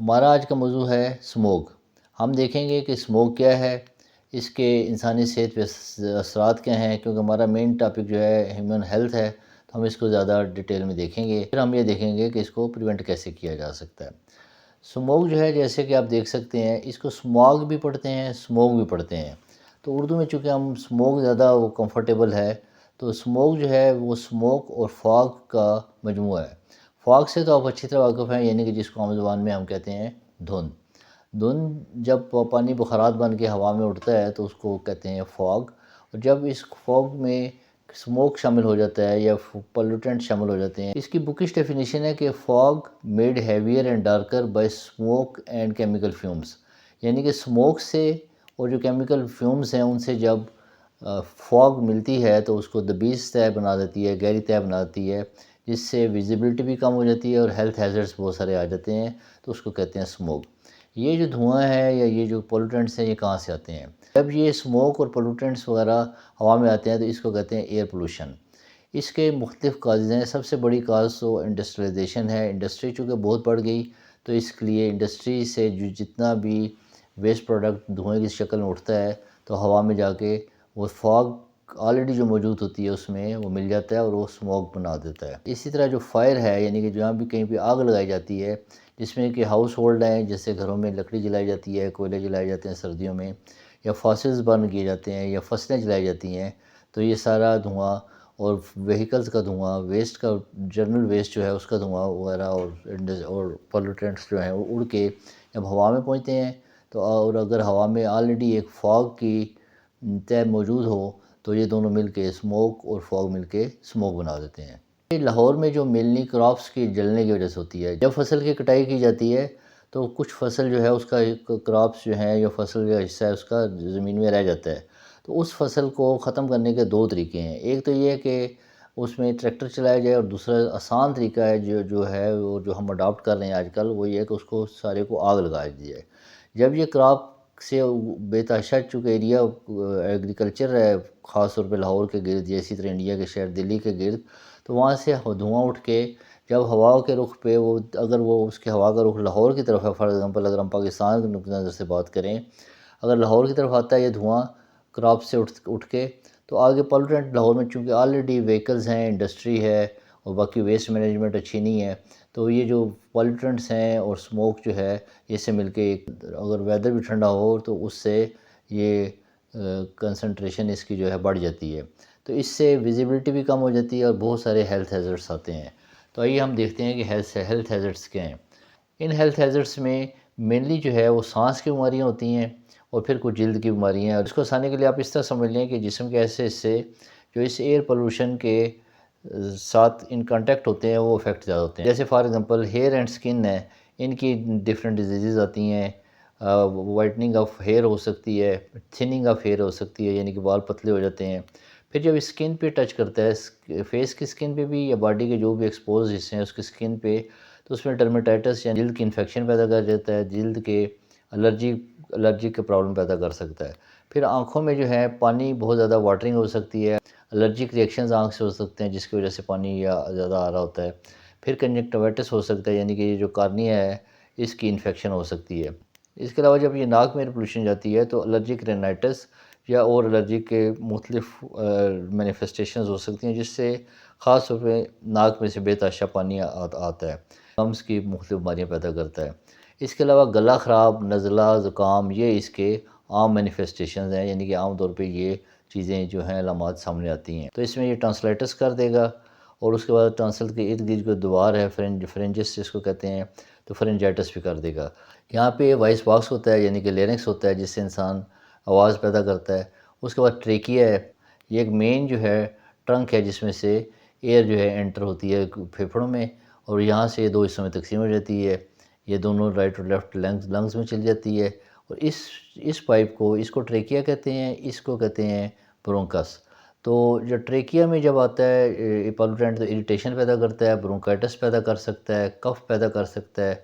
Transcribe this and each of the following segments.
ہمارا آج کا موضوع ہے اسموگ۔ ہم دیکھیں گے کہ اسموگ کیا ہے، اس کے انسانی صحت پہ اثرات کیا ہیں، کیونکہ ہمارا مین ٹاپک جو ہے ہیومن ہیلتھ ہے، تو ہم اس کو زیادہ ڈیٹیل میں دیکھیں گے۔ پھر ہم یہ دیکھیں گے کہ اس کو پریونٹ کیسے کیا جا سکتا ہے۔ اسموگ جو ہے، جیسے کہ آپ دیکھ سکتے ہیں، اس کو اسموگ بھی پڑھتے ہیں، اسموگ بھی پڑھتے ہیں۔ تو اردو میں چونکہ ہم اسموگ زیادہ وہ کمفرٹیبل ہے، تو اسموگ جو ہے وہ اسموک اور فاگ کا مجموعہ ہے۔ فاگ سے تو آپ اچھی طرح واقف ہیں، یعنی کہ جس کو عام زبان میں ہم کہتے ہیں دھند۔ دھند جب پانی بخارات بن کے ہوا میں اڑتا ہے تو اس کو کہتے ہیں فاگ، اور جب اس فاگ میں اسموک شامل ہو جاتا ہے یا پولوٹنٹ شامل ہو جاتے ہیں، اس کی بکش ڈیفینیشن ہے کہ fog made ہیویئر and darker by smoke and chemical fumes, یعنی کہ اسموک سے اور جو کیمیکل فیومز ہیں ان سے جب فاگ ملتی ہے تو اس کو دبیز طے بنا دیتی ہے، گہری طے بنا دیتی ہے، جس سے ویزیبلٹی بھی کم ہو جاتی ہے اور ہیلتھ ہیزرڈس بہت سارے آ جاتے ہیں، تو اس کو کہتے ہیں اسموگ۔ یہ جو دھواں ہے یا یہ جو پولوٹنٹس ہیں، یہ کہاں سے آتے ہیں؟ جب یہ اسموک اور پولوٹنٹس وغیرہ ہوا میں آتے ہیں تو اس کو کہتے ہیں ایئر پولوشن۔ اس کے مختلف کازز ہیں۔ سب سے بڑی کاز تو انڈسٹریلائزیشن ہے۔ انڈسٹری چونکہ بہت بڑھ گئی، تو اس کے لیے انڈسٹری سے جو جتنا بھی ویسٹ پروڈکٹ دھوئیں کی شکل میں اٹھتا ہے تو ہوا میں جا کے وہ فاگ آلریڈی جو موجود ہوتی ہے اس میں وہ مل جاتا ہے اور وہ اسموگ بنا دیتا ہے۔ اسی طرح جو فائر ہے، یعنی کہ جہاں بھی کہیں پہ آگ لگائی جاتی ہے، جس میں کہ ہاؤس ہولڈ ہیں، جیسے گھروں میں لکڑی جلائی جاتی ہے، کوئلے جلائے جاتے ہیں سردیوں میں، یا فاسلز برن کیے جاتے ہیں، یا فصلیں جلائی جاتی ہیں، تو یہ سارا دھواں اور وہیکلز کا دھواں، ویسٹ کا جنرل ویسٹ جو ہے اس کا دھواں وغیرہ اور پولوٹنٹس جو ہیں وہ اڑ کے جب ہوا میں پہنچتے ہیں، تو اور اگر ہوا میں آلریڈی ایک فاگ کی طے موجود ہو تو یہ دونوں مل کے اسموک اور فاگ مل کے اسموک بنا دیتے ہیں۔ یہ لاہور میں جو ملنی کراپس کی جلنے کی وجہ سے ہوتی ہے۔ جب فصل کی کٹائی کی جاتی ہے تو کچھ فصل جو ہے اس کا کراپس جو ہے یا فصل کا حصہ ہے اس کا زمین میں رہ جاتا ہے، تو اس فصل کو ختم کرنے کے دو طریقے ہیں۔ ایک تو یہ ہے کہ اس میں ٹریکٹر چلایا جائے، اور دوسرا آسان طریقہ ہے جو ہے وہ جو ہم اڈاپٹ کر رہے ہیں آج کل، وہ یہ ہے کہ اس کو سارے کو آگ لگا دی جائے۔ جب یہ کراپ سے بے تحاشا چونکہ ایریا ایگریکلچر ہے، خاص طور پہ لاہور کے گرد یا اسی طرح انڈیا کے شہر دلی کے گرد، تو وہاں سے دھواں اٹھ کے جب ہوا کے رخ پہ اگر وہ اس کے ہوا کا رخ لاہور کی طرف ہے، فار ایگزامپل اگر ہم پاکستان کے نقطہ نظر سے بات کریں، اگر لاہور کی طرف آتا ہے یہ دھواں کراپ سے اٹھ کے، تو آگے پولوٹنٹ لاہور میں چونکہ آلریڈی وہیکلز ہیں، انڈسٹری ہے، اور باقی ویسٹ مینجمنٹ اچھی نہیں ہے، تو یہ جو پولوٹنٹس ہیں اور اسموک جو ہے اس سے مل کے اگر ویدر بھی ٹھنڈا ہو تو اس سے یہ کنسنٹریشن اس کی جو ہے بڑھ جاتی ہے، تو اس سے ویزیبلٹی بھی کم ہو جاتی ہے اور بہت سارے ہیلتھ ہیزرڈس آتے ہیں۔ تو آئیے ہم دیکھتے ہیں کہ ہیلتھ ہیزرڈس کیا ہیں۔ ان ہیلتھ ہیزرڈس میں مینلی جو ہے وہ سانس کی بیماریاں ہوتی ہیں اور پھر کچھ جلد کی بیماریاں ہیں، اور اس کو آسانی کے لیے آپ اس طرح سمجھ لیں کہ جسم کے ایسے حصے جو اس ایئر پولوشن کے ساتھ ان کانٹیکٹ ہوتے ہیں وہ افیکٹ زیادہ ہوتے ہیں۔ جیسے فار ایگزامپل ہیئر اینڈ سکن ہے، ان کی ڈفرینٹ ڈیزیزز آتی ہیں۔ وائٹننگ آف ہیئر ہو سکتی ہے، تھننگ آف ہیئر ہو سکتی ہے، یعنی کہ بال پتلے ہو جاتے ہیں۔ پھر جب اسکن پہ ٹچ کرتا ہے، فیس کی اسکن پہ بھی یا باڈی کے جو بھی ایکسپوز حصے ہیں اس کی اسکن پہ، تو اس میں ڈرمیٹائٹس یا جلد کی انفیکشن پیدا کر دیتا ہے، جلد کے الرجی کے پرابلم پیدا کر سکتا ہے۔ پھر آنکھوں میں جو ہے پانی بہت زیادہ واٹرنگ ہو سکتی ہے، الرجک ریئیکشنز آنکھ سے ہو سکتے ہیں جس کی وجہ سے پانی یا زیادہ آ رہا ہوتا ہے۔ پھر کنجکٹیوائٹس ہو سکتا ہے، یعنی کہ یہ جو کارنیا ہے اس کی انفیکشن ہو سکتی ہے۔ اس کے علاوہ جب یہ ناک میں پولوشن جاتی ہے تو الرجک رینائٹس یا اور الرجی کے مختلف مینیفیسٹیشنز ہو سکتی ہیں، جس سے خاص طور پہ ناک میں سے بے تحاشا پانی آتا ہے، لمس کی مختلف بیماریاں پیدا کرتا ہے۔ اس کے علاوہ گلا خراب، نزلہ، زکام، یہ اس کے عام مینیفیسٹیشنز ہیں، یعنی کہ عام طور پہ یہ چیزیں جو ہیں علامات سامنے آتی ہیں۔ تو اس میں یہ ٹانسلائٹس کر دے گا، اور اس کے بعد ٹانسل کے ارد گرد جو دیوار ہے فرنجس جس کو کہتے ہیں، تو فرنجائٹس بھی کر دے گا۔ یہاں پہ وائس باکس ہوتا ہے، یعنی کہ لیرنکس ہوتا ہے جس سے انسان آواز پیدا کرتا ہے۔ اس کے بعد ٹریکیا ہے، یہ ایک مین جو ہے ٹرنک ہے جس میں سے ایئر جو ہے انٹر ہوتی ہے پھیپھڑوں میں، اور یہاں سے دو حصوں میں تقسیم ہو جاتی ہے، یہ دونوں رائٹ اور لیفٹ لنگز میں چلی جاتی ہے، اور اس پائپ کو اس کو ٹریکیا کہتے ہیں، اس کو کہتے ہیں برونکس۔ تو جو ٹریکیا میں جب آتا ہے پولوٹنٹ تو اریٹیشن پیدا کرتا ہے، برونکائٹس پیدا کر سکتا ہے، کف پیدا کر سکتا ہے،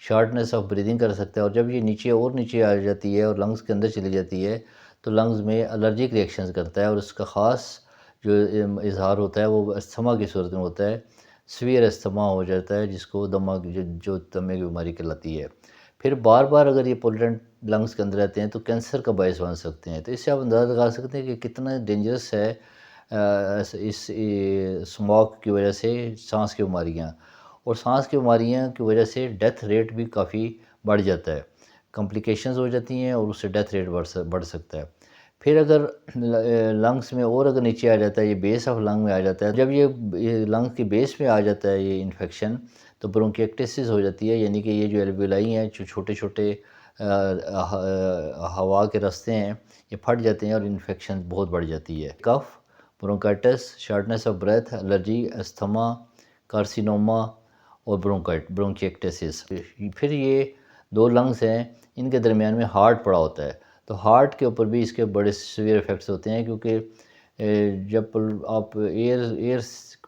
شارٹنیس آف بریدنگ کر سکتا ہے، اور جب یہ نیچے اور نیچے آ جاتی ہے اور لنگز کے اندر چلی جاتی ہے تو لنگز میں الرجک ریئیکشنز کرتا ہے، اور اس کا خاص جو اظہار ہوتا ہے وہ استھما کی صورت میں ہوتا ہے، سویئر استھما ہو جاتا ہے جس کو جو دمے کی بیماری کہلاتی ہے۔ پھر بار بار اگر یہ پولوٹنٹ لنگس کے اندر رہتے ہیں تو کینسر کا باعث بن سکتے ہیں. تو اس سے آپ اندازہ لگا سکتے ہیں کہ کتنا ڈینجرس ہے اس اسموک کی وجہ سے سانس کی بیماریاں. اور سانس کی بیماریاں کی وجہ سے ڈیتھ ریٹ بھی کافی بڑھ جاتا ہے، کمپلیکیشنز ہو جاتی ہیں اور اس سے ڈیتھ ریٹ بڑھ سکتا ہے. پھر اگر لنگس میں اور اگر نیچے آ جاتا ہے، یہ بیس آف لنگ میں آ جاتا ہے، جب یہ لنگ کی بیس میں آ جاتا ہے یہ انفیکشن، تو برونکیکٹسس ہو جاتی ہے، یعنی کہ یہ جو ایلویولائی ہیں، جو چھوٹے چھوٹے ہوا کے راستے ہیں، یہ پھٹ جاتے ہیں اور انفیکشن بہت بڑھ جاتی ہے. Cough, bronchitis, shortness of breath, allergy, asthma, carcinoma اور برونکیکٹسس. پھر یہ دو لنگس ہیں، ان کے درمیان میں ہارٹ پڑا ہوتا ہے، تو ہارٹ کے اوپر بھی اس کے بڑے سیویئر افیکٹس ہوتے ہیں، کیونکہ جب آپ ایئر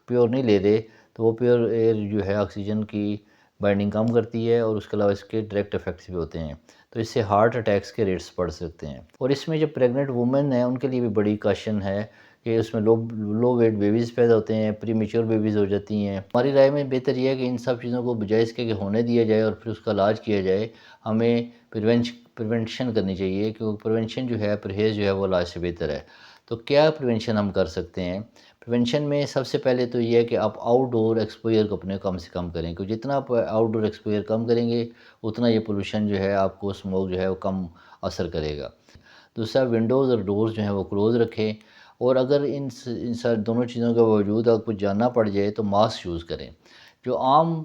پیور نہیں لے رہے تو وہ پیور ایئر جو ہے آکسیجن کی بائنڈنگ کم کرتی ہے، اور اس کے علاوہ اس کے ڈائریکٹ افیکٹس بھی ہوتے ہیں، تو اس سے ہارٹ اٹیکس کے ریٹس بڑھ سکتے ہیں. اور اس میں جو پریگننٹ وومن ہیں ان کے لیے بھی بڑی کاشن ہے کہ اس میں لو ویٹ بیبیز پیدا ہوتے ہیں، پری میچور بیبیز ہو جاتی ہیں. ہماری رائے میں بہتر یہ ہے کہ ان سب چیزوں کو بجائے اس کے کہ ہونے دیا جائے اور پھر اس کا علاج کیا جائے، ہمیں پریونشن کرنی چاہیے، کیونکہ پریونشن جو ہے، پرہیز جو ہے وہ علاج سے بہتر ہے. تو کیا پریونشن ہم کر سکتے ہیں؟ پریونشن میں سب سے پہلے تو یہ ہے کہ آپ آؤٹ ڈور ایکسپوئر کو اپنے کم سے کم کریں، کیونکہ جتنا آپ آؤٹ ڈور ایکسپوئر کم کریں گے اتنا یہ پولوشن جو ہے آپ کو اسموک جو ہے وہ کم اثر کرے گا. دوسرا، ونڈوز اور ڈورز جو ہیں وہ کلوز رکھیں، اور اگر ان دونوں چیزوں کے باوجود اگر کچھ جاننا پڑ جائے تو ماسک یوز کریں. جو عام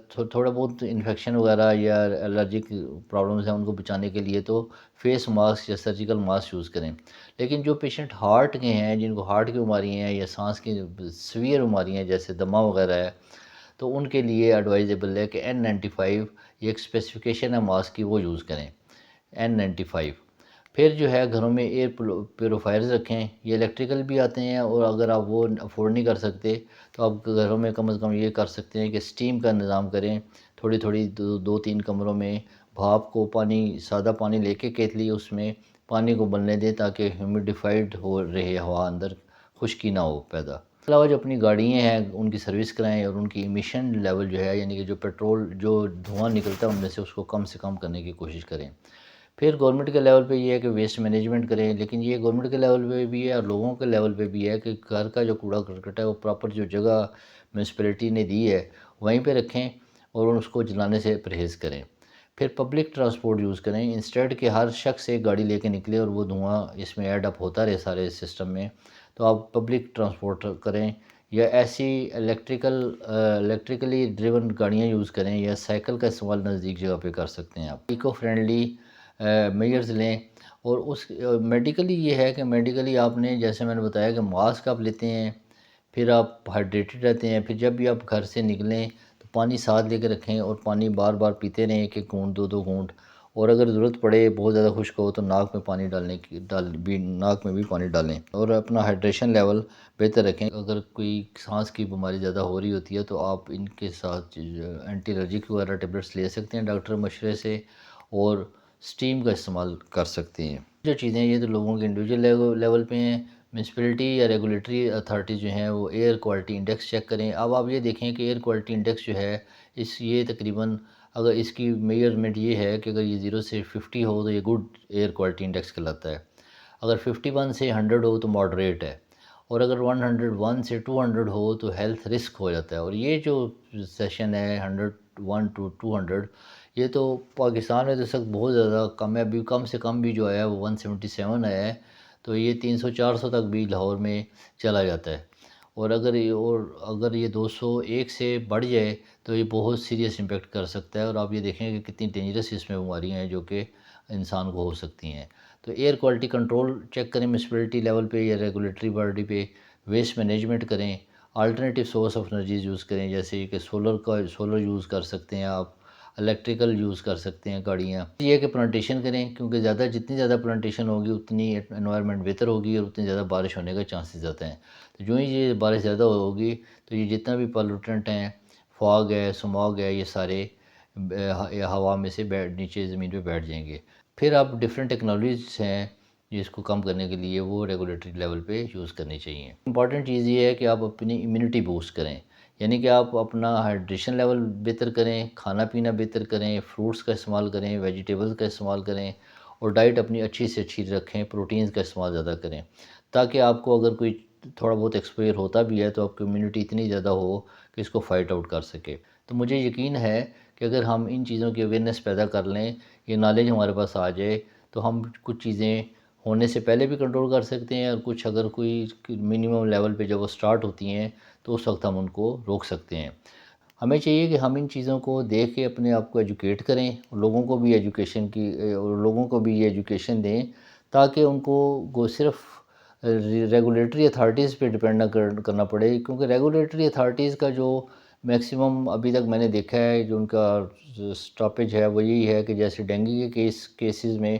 تھوڑا بہت انفیکشن وغیرہ یا الرجک پرابلمز ہیں ان کو بچانے کے لیے تو فیس ماسک یا سرجیکل ماسک یوز کریں. لیکن جو پیشنٹ ہارٹ کے ہیں، جن کو ہارٹ کی بیماریاں ہیں یا سانس کی سیویئر بیماریاں ہیں جیسے دمہ وغیرہ ہے، تو ان کے لیے ایڈوائزیبل ہے کہ N95 یہ ایک اسپیسیفکیشن ہے ماسک کی، وہ یوز کریں، N95. پھر جو ہے گھروں میں ایئر پیوریفائرز رکھیں، یہ الیکٹریکل بھی آتے ہیں، اور اگر آپ وہ افورڈ نہیں کر سکتے تو آپ گھروں میں کم از کم یہ کر سکتے ہیں کہ اسٹیم کا نظام کریں، تھوڑی تھوڑی 2-3 کمروں میں بھاپ کو سادہ پانی لے کے کیتلی اس میں پانی کو بننے دیں تاکہ ہیومیڈیفائڈ ہو رہے ہوا، اندر خشکی نہ ہو پیدا. اس کے علاوہ جو اپنی گاڑیاں ہیں ان کی سروس کرائیں، اور ان کی ایمیشن لیول جو ہے، یعنی کہ جو پیٹرول جو دھواں نکلتا ہے ان میں سے کم کم کرنے کی کوشش کریں. پھر گورنمنٹ کے لیول پہ یہ ہے کہ ویسٹ مینجمنٹ کریں، لیکن یہ گورنمنٹ کے لیول پہ بھی ہے اور لوگوں کے لیول پہ بھی ہے کہ گھر کا جو کوڑا کرکٹ ہے وہ پراپر جو جگہ میونسپلٹی نے دی ہے وہیں پہ رکھیں اور اس کو جلانے سے پرہیز کریں. پھر پبلک ٹرانسپورٹ یوز کریں، انسٹیڈ کہ ہر شخص ایک گاڑی لے کے نکلے اور وہ دھواں اس میں ایڈ اپ ہوتا رہے سارے سسٹم میں، تو آپ پبلک ٹرانسپورٹ کریں، یا ایسی الیکٹریکلی ڈریون گاڑیاں یوز کریں، یا سائیکل کا استعمال نزدیک جگہ پہ کر سکتے ہیں. آپ ایکو فرینڈلی میجرز لیں. اور اس میڈیکلی یہ ہے کہ میڈیکلی آپ نے جیسے میں نے بتایا کہ ماسک آپ لیتے ہیں، پھر آپ ہائیڈریٹڈ رہتے ہیں، پھر جب بھی آپ گھر سے نکلیں تو پانی ساتھ لے کے رکھیں، اور پانی بار بار پیتے رہیں، 1 گھونٹ 2 گھونٹ. اور اگر ضرورت پڑے بہت زیادہ خشک ہو تو ناک میں پانی ناک میں بھی پانی ڈالیں، اور اپنا ہائیڈریشن لیول بہتر رکھیں. اگر کوئی سانس کی بیماری زیادہ ہو رہی ہوتی ہے تو آپ ان کے ساتھ اینٹی الرجک وغیرہ ٹیبلٹس لے سکتے ہیں ڈاکٹر مشورے سے، اور اسٹیم کا استعمال کر سکتے ہیں. جو چیزیں یہ تو لوگوں کے انڈیویجول لیول پہ ہیں. میونسپلٹی یا ریگولیٹری اتھارٹی جو ہیں وہ ایئر کوالٹی انڈیکس چیک کریں. اب آپ یہ دیکھیں کہ ایئر کوالٹی انڈیکس جو ہے یہ تقریباً اگر اس کی میجرمنٹ یہ ہے کہ اگر یہ 0 سے 50 ہو تو یہ گڈ ایئر کوالٹی انڈیکس کہلاتا ہے، اگر 51 سے 100 ہو تو ماڈریٹ ہے، اور اگر 101 سے 200 ہو تو ہیلتھ رسک ہو جاتا ہے. اور یہ جو سیشن ہے 101 to 200، یہ تو پاکستان میں تو سخت بہت زیادہ کم ہے. ابھی کم سے کم بھی جو آیا ہے وہ 177 آیا ہے، تو یہ 300-400 تک بھی لاہور میں چلا جاتا ہے. اور اگر یہ 201 سے بڑھ جائے تو یہ بہت سیریس امپیکٹ کر سکتا ہے، اور آپ یہ دیکھیں کہ کتنی ڈینجرس اس میں بیماریاں ہیں جو کہ انسان کو ہو سکتی ہیں. تو ایئر کوالٹی کنٹرول چیک کریں میونسپلٹی لیول پہ یا ریگولیٹری باڈی پہ. ویسٹ مینجمنٹ کریں، alternative source of energies use کریں، جیسے کہ سولر یوز کر سکتے ہیں آپ، الیکٹریکل یوز کر سکتے ہیں گاڑیاں. یہ ہے کہ پلانٹیشن کریں، کیونکہ جتنی زیادہ پلانٹیشن ہوگی اتنی انوائرمنٹ بہتر ہوگی اور اتنی زیادہ بارش ہونے کا چانسز زیادہ ہیں. تو جو ہی یہ بارش زیادہ ہوگی تو یہ جتنا بھی پالوٹنٹ ہیں، فاگ ہے، سماگ ہے، یہ سارے ہوا میں سے نیچے زمین پہ بیٹھ جائیں گے. پھر آپ ڈفرینٹ ٹیکنالوجیز ہیں جس کو کم کرنے کے لیے وہ ریگولیٹری لیول پہ یوز کرنی چاہیے. امپورٹنٹ چیز یہ ہے کہ آپ اپنی امیونٹی بوسٹ کریں، یعنی کہ آپ اپنا ہائیڈریشن لیول بہتر کریں، کھانا پینا بہتر کریں، فروٹس کا استعمال کریں، ویجیٹیبلز کا استعمال کریں، اور ڈائٹ اپنی اچھی سے اچھی رکھیں، پروٹینز کا استعمال زیادہ کریں، تاکہ آپ کو اگر کوئی تھوڑا بہت ایکسپوئر ہوتا بھی ہے تو آپ کی امیونٹی اتنی زیادہ ہو کہ اس کو فائٹ آؤٹ کر سکے۔ تو مجھے یقین ہے کہ اگر ہم ان چیزوں کی اویئرنیس پیدا کر لیں، یہ نالج ہمارے پاس آ جائے، تو ہم کچھ چیزیں ہونے سے پہلے بھی کنٹرول کر سکتے ہیں، اور کچھ اگر کوئی منیمم لیول پہ جب وہ سٹارٹ ہوتی ہیں تو اس وقت ہم ان کو روک سکتے ہیں۔ ہمیں چاہیے کہ ہم ان چیزوں کو دیکھ کے اپنے آپ کو ایجوکیٹ کریں، لوگوں کو بھی لوگوں کو بھی یہ ایجوکیشن دیں، تاکہ ان کو وہ صرف ریگولیٹری اتھارٹیز پہ ڈپینڈ نہ کرنا پڑے، کیونکہ ریگولیٹری اتھارٹیز کا جو میکسیمم ابھی تک میں نے دیکھا ہے جو ان کا سٹاپیج ہے وہ یہی ہے کہ جیسے ڈینگی کے کیسز میں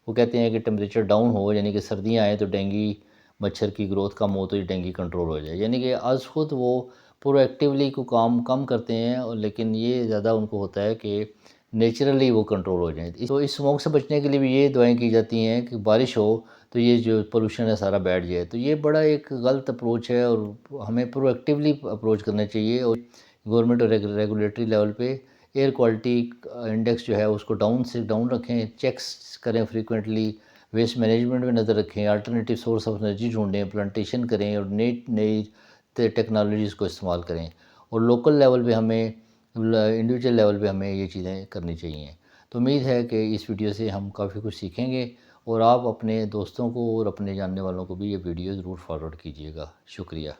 وہ کہتے ہیں کہ ٹمپریچر ڈاؤن ہو، یعنی کہ سردیاں آئیں تو ڈینگی مچھر کی گروتھ کم ہو تو یہ ڈینگی کنٹرول ہو جائے، یعنی کہ از خود وہ پرو ایکٹیولی کو کام کم کرتے ہیں، لیکن یہ زیادہ ان کو ہوتا ہے کہ نیچرلی وہ کنٹرول ہو جائیں۔ تو اس اسموک سے بچنے کے لیے بھی یہ دعائیں کی جاتی ہیں کہ بارش ہو تو یہ جو پولوشن ہے سارا بیٹھ جائے، تو یہ بڑا ایک غلط اپروچ ہے، اور ہمیں پرو ایکٹیولی اپروچ کرنا چاہیے، اور گورنمنٹ اور ریگولیٹری لیول پہ ایئر کوالٹی انڈیکس جو ہے اس کو ڈاؤن سے ڈاؤن رکھیں، چیکس کریں فریکوینٹلی، ویسٹ مینجمنٹ میں نظر رکھیں، الٹرنیٹیو سورس آف انرجی ڈھونڈیں، پلانٹیشن کریں، اور نئی ٹیکنالوجیز کو استعمال کریں، اور لوکل لیول پہ ہمیں انڈیویجول لیول پہ ہمیں یہ چیزیں کرنی چاہیے۔ تو امید ہے کہ اس ویڈیو سے ہم کافی کچھ سیکھیں گے، اور آپ اپنے دوستوں کو اور اپنے جاننے والوں کو بھی یہ ویڈیو ضرور فارورڈ کیجیے گا۔ شکریہ۔